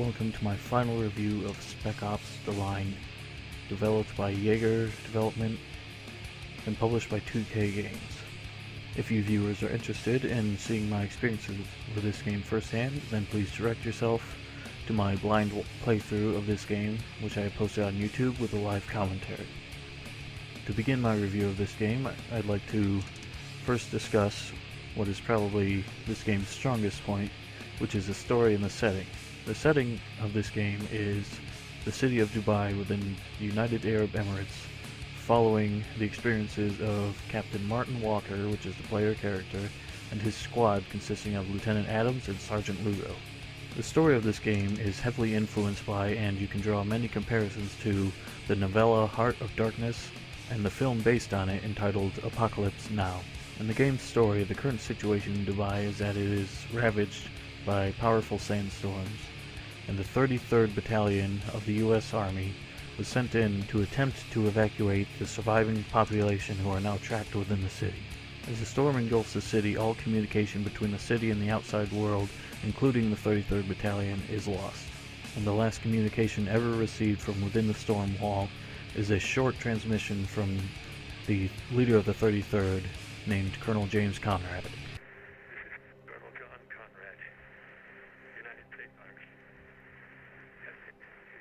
welcome to my final review of Spec Ops: The Line, developed by Yager Development and published by 2K Games. If you viewers are interested in seeing my experiences with this game firsthand, then please direct yourself to my blind playthrough of this game, which I posted on YouTube with a live commentary. To begin my review of this game, I'd like to first discuss what is probably this game's strongest point, which is the story and the setting. The setting of this game is the city of Dubai within the United Arab Emirates, following the experiences of Captain Martin Walker, which is the player character, and his squad consisting of Lieutenant Adams and Sergeant Lugo. The story of this game is heavily influenced by, and you can draw many comparisons to, the novella Heart of Darkness and the film based on it entitled Apocalypse Now. In the game's story, the current situation in Dubai is that it is ravaged by powerful sandstorms, and the 33rd Battalion of the U.S. Army was sent in to attempt to evacuate the surviving population who are now trapped within the city. As the storm engulfs the city, all communication between the city and the outside world, including the 33rd Battalion, is lost, and the last communication ever received from within the storm wall is a short transmission from the leader of the 33rd, named Colonel James Conrad. Colonel John Conrad, United States Army.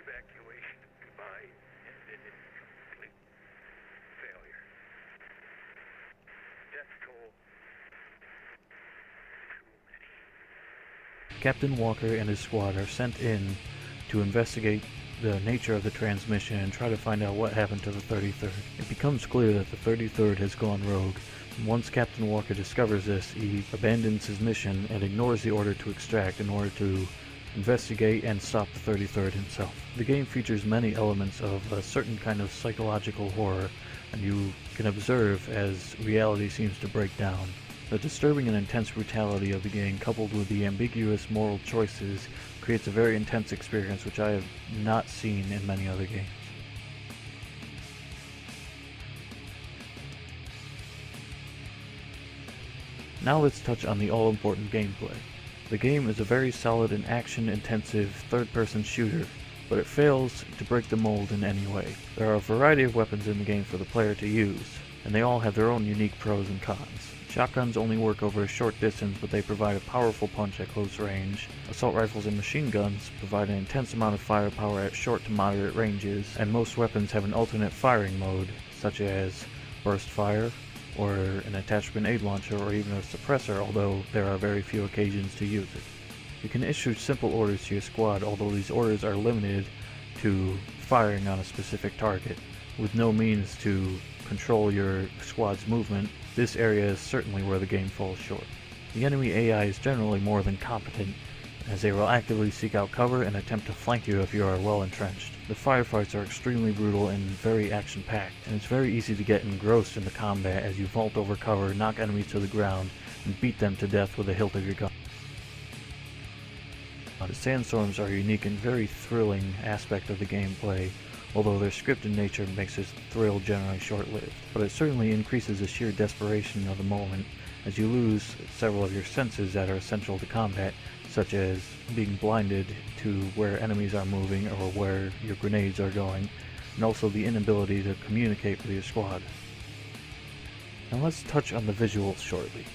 Evacuation of Dubai ended in complete failure. Death toll too many. Captain Walker and his squad are sent in to investigate the nature of the transmission and try to find out what happened to the 33rd. It becomes clear that the 33rd has gone rogue. Once Captain Walker discovers this, he abandons his mission and ignores the order to extract in order to investigate and stop the 33rd himself. The game features many elements of a certain kind of psychological horror, and you can observe as reality seems to break down. The disturbing and intense brutality of the game, coupled with the ambiguous moral choices, creates a very intense experience which I have not seen in many other games. Now let's touch on the all-important gameplay. The game is a very solid and action-intensive third-person shooter, but it fails to break the mold in any way. There are a variety of weapons in the game for the player to use, and they all have their own unique pros and cons. Shotguns only work over a short distance, but they provide a powerful punch at close range. Assault rifles and machine guns provide an intense amount of firepower at short to moderate ranges, and most weapons have an alternate firing mode, such as burst fire, or an attached grenade launcher, or even a suppressor, although there are very few occasions to use it. You can issue simple orders to your squad, although these orders are limited to firing on a specific target. With no means to control your squad's movement, this area is certainly where the game falls short. The enemy AI is generally more than competent, as they will actively seek out cover and attempt to flank you if you are well entrenched. The firefights are extremely brutal and very action-packed, and it's very easy to get engrossed in the combat as you vault over cover, knock enemies to the ground, and beat them to death with the hilt of your gun. The sandstorms are a unique and very thrilling aspect of the gameplay, although their scripted nature makes this thrill generally short-lived. But it certainly increases the sheer desperation of the moment as you lose several of your senses that are essential to combat, such as being blinded to where enemies are moving or where your grenades are going, and also the inability to communicate with your squad. Now let's touch on the visuals shortly.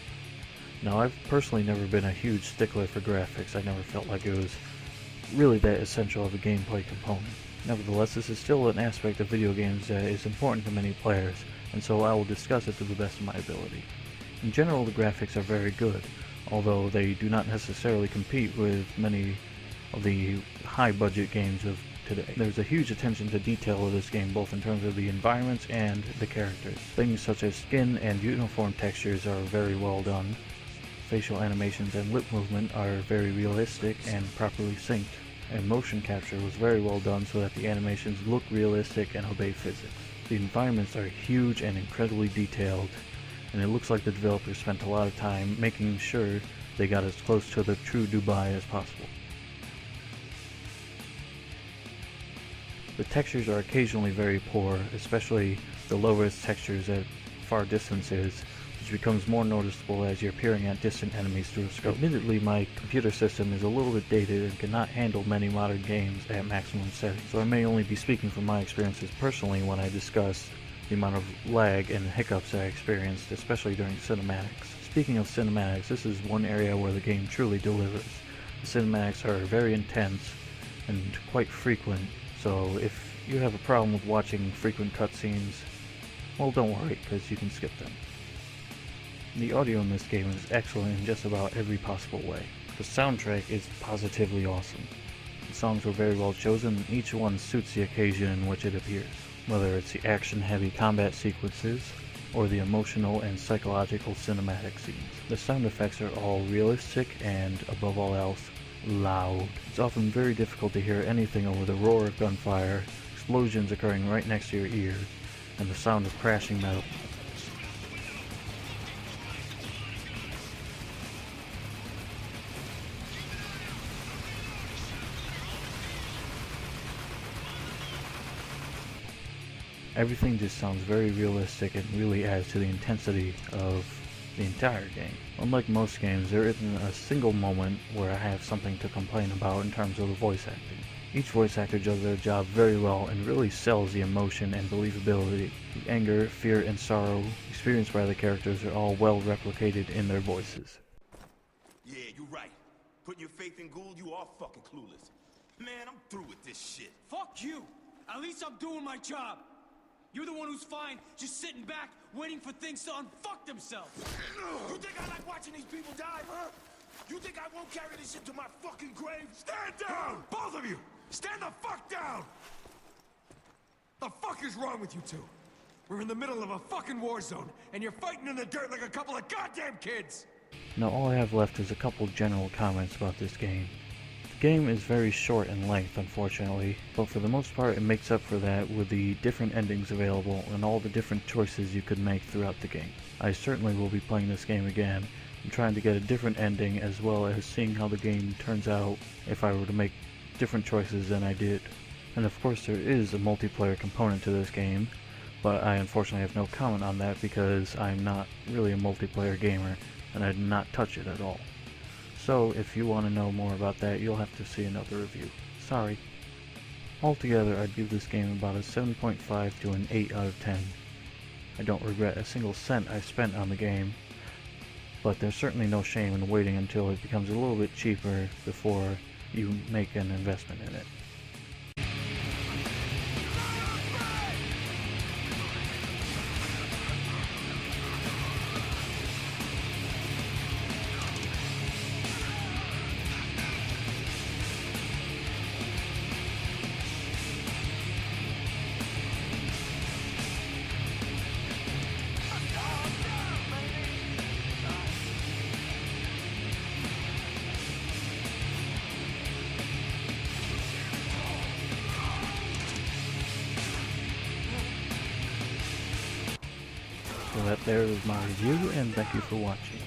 Now I've personally never been a huge stickler for graphics. I never felt like it was really that essential of a gameplay component. Nevertheless, this is still an aspect of video games that is important to many players, and so I will discuss it to the best of my ability. In general, the graphics are very good, although they do not necessarily compete with many of the high-budget games of today. There's a huge attention to detail of this game, both in terms of the environments and the characters. Things such as skin and uniform textures are very well done. Facial animations and lip movement are very realistic and properly synced, and motion capture was very well done so that the animations look realistic and obey physics. The environments are huge and incredibly detailed, and it looks like the developers spent a lot of time making sure they got as close to the true Dubai as possible. The textures are occasionally very poor, especially the low-res textures at far distances, which which becomes more noticeable as you're peering at distant enemies through a scope. Admittedly, my computer system is a little bit dated and cannot handle many modern games at maximum settings, so I may only be speaking from my experiences personally when I discuss the amount of lag and hiccups I experienced, especially during cinematics. Speaking of cinematics, this is one area where the game truly delivers. The cinematics are very intense and quite frequent, so if you have a problem with watching frequent cutscenes, well, don't worry, because you can skip them. The audio in this game is excellent in just about every possible way. The soundtrack is positively awesome. The songs were very well chosen, and each one suits the occasion in which it appears, whether it's the action-heavy combat sequences or the emotional and psychological cinematic scenes. The sound effects are all realistic and, above all else, loud. It's often very difficult to hear anything over the roar of gunfire, explosions occurring right next to your ears, and the sound of crashing metal. Everything just sounds very realistic and really adds to the intensity of the entire game. Unlike most games, there isn't a single moment where I have something to complain about in terms of the voice acting. Each voice actor does their job very well and really sells the emotion and believability. The anger, fear, and sorrow experienced by the characters are all well replicated in their voices. Yeah, you're right. Putting your faith in Gould, you are fucking clueless. Man, I'm through with this shit. Fuck you! At least I'm doing my job! You're the one who's fine, just sitting back, waiting for things to unfuck themselves! You think I like watching these people die, huh? You think I won't carry this shit to my fucking grave? Stand down! Both of you! Stand the fuck down! The fuck is wrong with you two? We're in the middle of a fucking war zone, and you're fighting in the dirt like a couple of goddamn kids! Now all I have left is a couple general comments about this game. The game is very short in length, unfortunately, but for the most part it makes up for that with the different endings available and all the different choices you could make throughout the game. I certainly will be playing this game again and trying to get a different ending, as well as seeing how the game turns out if I were to make different choices than I did. And of course there is a multiplayer component to this game, but I unfortunately have no comment on that because I'm not really a multiplayer gamer and I did not touch it at all. So if you want to know more about that, you'll have to see another review. Sorry. Altogether, I'd give this game about a 7.5 to an 8 out of 10. I don't regret a single cent I spent on the game, but there's certainly no shame in waiting until it becomes a little bit cheaper before you make an investment in it. So that there is my review, and thank you for watching.